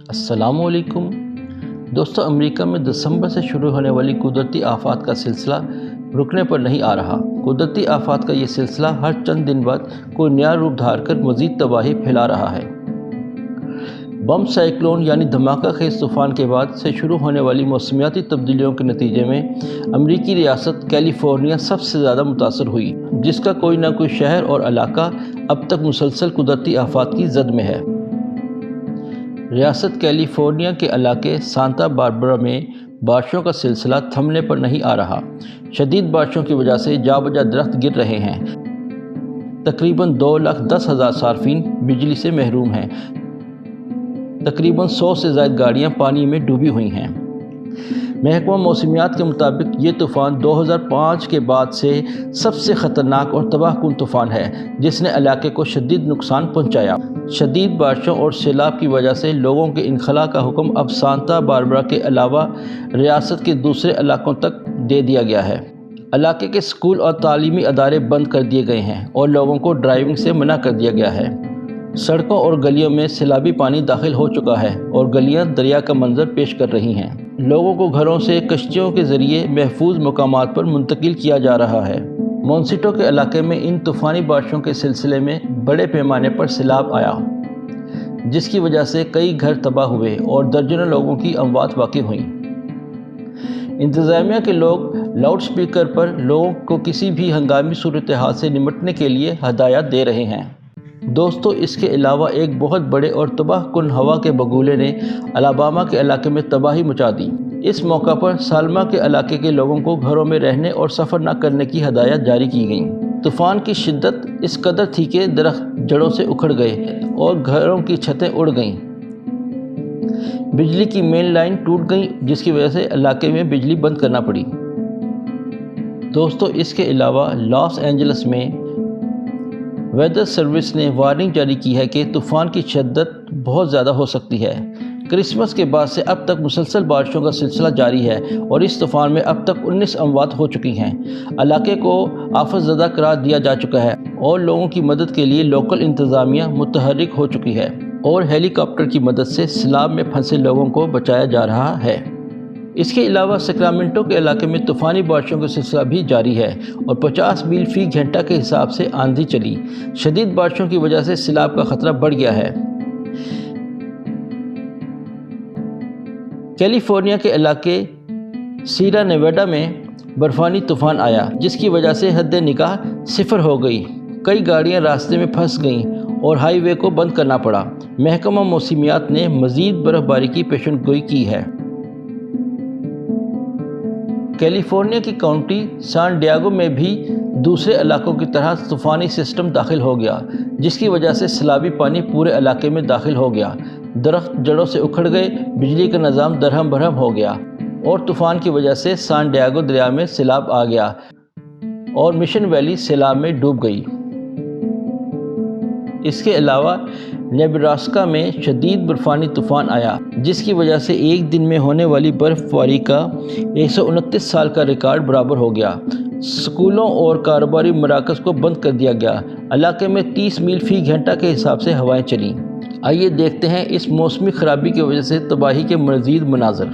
السلام علیکم دوستو، امریکہ میں دسمبر سے شروع ہونے والی قدرتی آفات کا سلسلہ رکنے پر نہیں آ رہا۔ قدرتی آفات کا یہ سلسلہ ہر چند دن بعد کوئی نیا روپ دھار کر مزید تباہی پھیلا رہا ہے۔ بم سائیکلون یعنی دھماکہ خیز طوفان کے بعد سے شروع ہونے والی موسمیاتی تبدیلیوں کے نتیجے میں امریکی ریاست کیلیفورنیا سب سے زیادہ متاثر ہوئی، جس کا کوئی نہ کوئی شہر اور علاقہ اب تک مسلسل قدرتی آفات کی زد میں ہے۔ ریاست کیلیفورنیا کے علاقے سانتا باربرا میں بارشوں کا سلسلہ تھمنے پر نہیں آ رہا۔ شدید بارشوں کی وجہ سے جا بجا درخت گر رہے ہیں۔ تقریباً 2,10,000 صارفین بجلی سے محروم ہیں۔ تقریباً 100 سے زائد گاڑیاں پانی میں ڈوبی ہوئی ہیں۔ محکمہ موسمیات کے مطابق یہ طوفان 2005 کے بعد سے سب سے خطرناک اور تباہ کن طوفان ہے، جس نے علاقے کو شدید نقصان پہنچایا۔ شدید بارشوں اور سیلاب کی وجہ سے لوگوں کے انخلاء کا حکم اب سانتا باربرا کے علاوہ ریاست کے دوسرے علاقوں تک دے دیا گیا ہے۔ علاقے کے اسکول اور تعلیمی ادارے بند کر دیے گئے ہیں اور لوگوں کو ڈرائیونگ سے منع کر دیا گیا ہے۔ سڑکوں اور گلیوں میں سیلابی پانی داخل ہو چکا ہے اور گلیاں دریا کا منظر پیش کر رہی ہیں۔ لوگوں کو گھروں سے کشتیوں کے ذریعے محفوظ مقامات پر منتقل کیا جا رہا ہے۔ مونسیٹو کے علاقے میں ان طوفانی بارشوں کے سلسلے میں بڑے پیمانے پر سیلاب آیا، جس کی وجہ سے کئی گھر تباہ ہوئے اور درجنوں لوگوں کی اموات واقع ہوئیں۔ انتظامیہ کے لوگ لاؤڈ سپیکر پر لوگوں کو کسی بھی ہنگامی صورتحال سے نمٹنے کے لیے ہدایات دے رہے ہیں۔ دوستو، اس کے علاوہ ایک بہت بڑے اور تباہ کن ہوا کے بگولے نے الاباما کے علاقے میں تباہی مچا دی۔ اس موقع پر سالما کے علاقے کے لوگوں کو گھروں میں رہنے اور سفر نہ کرنے کی ہدایات جاری کی گئیں۔ طوفان کی شدت اس قدر تھی کہ درخت جڑوں سے اکھڑ گئے اور گھروں کی چھتیں اڑ گئیں۔ بجلی کی مین لائن ٹوٹ گئی، جس کی وجہ سے علاقے میں بجلی بند کرنا پڑی۔ دوستو، اس کے علاوہ لاس اینجلس میں ویدر سروس نے وارننگ جاری کی ہے کہ طوفان کی شدت بہت زیادہ ہو سکتی ہے۔ کرسمس کے بعد سے اب تک مسلسل بارشوں کا سلسلہ جاری ہے اور اس طوفان میں اب تک 19 اموات ہو چکی ہیں۔ علاقے کو آفت زدہ قرار دیا جا چکا ہے اور لوگوں کی مدد کے لیے لوکل انتظامیہ متحرک ہو چکی ہے اور ہیلی کاپٹر کی مدد سے سیلاب میں پھنسے لوگوں کو بچایا جا رہا ہے۔ اس کے علاوہ سیکرامنٹو کے علاقے میں طوفانی بارشوں کا سلسلہ بھی جاری ہے اور 50 میل فی گھنٹہ کے حساب سے آندھی چلی۔ شدید بارشوں کی وجہ سے سیلاب کا خطرہ بڑھ گیا ہے۔ کیلیفورنیا کے علاقے سیرا نیواڈا میں برفانی طوفان آیا، جس کی وجہ سے حد نگاہ صفر ہو گئی۔ کئی گاڑیاں راستے میں پھنس گئیں اور ہائی وے کو بند کرنا پڑا۔ محکمہ موسمیات نے مزید برف باری کی پیشن گوئی کی ہے۔ کیلیفورنیا کی کاؤنٹی سان ڈیاگو میں بھی دوسرے علاقوں کی طرح طوفانی سسٹم داخل ہو گیا، جس کی وجہ سے سیلابی پانی پورے علاقے میں داخل ہو گیا۔ درخت جڑوں سے اکھڑ گئے، بجلی کا نظام درہم برہم ہو گیا اور طوفان کی وجہ سے سان ڈیاگو دریا میں سیلاب آ گیا اور مشن ویلی سیلاب میں ڈوب گئی۔ اس کے علاوہ نیبراسکا میں شدید برفانی طوفان آیا، جس کی وجہ سے ایک دن میں ہونے والی برف باری کا 129 سال کا ریکارڈ برابر ہو گیا۔ اسکولوں اور کاروباری مراکز کو بند کر دیا گیا۔ علاقے میں 30 میل فی گھنٹہ کے حساب سے ہوائیں چلیں۔ آئیے دیکھتے ہیں اس موسمی خرابی کی وجہ سے تباہی کے مزید مناظر۔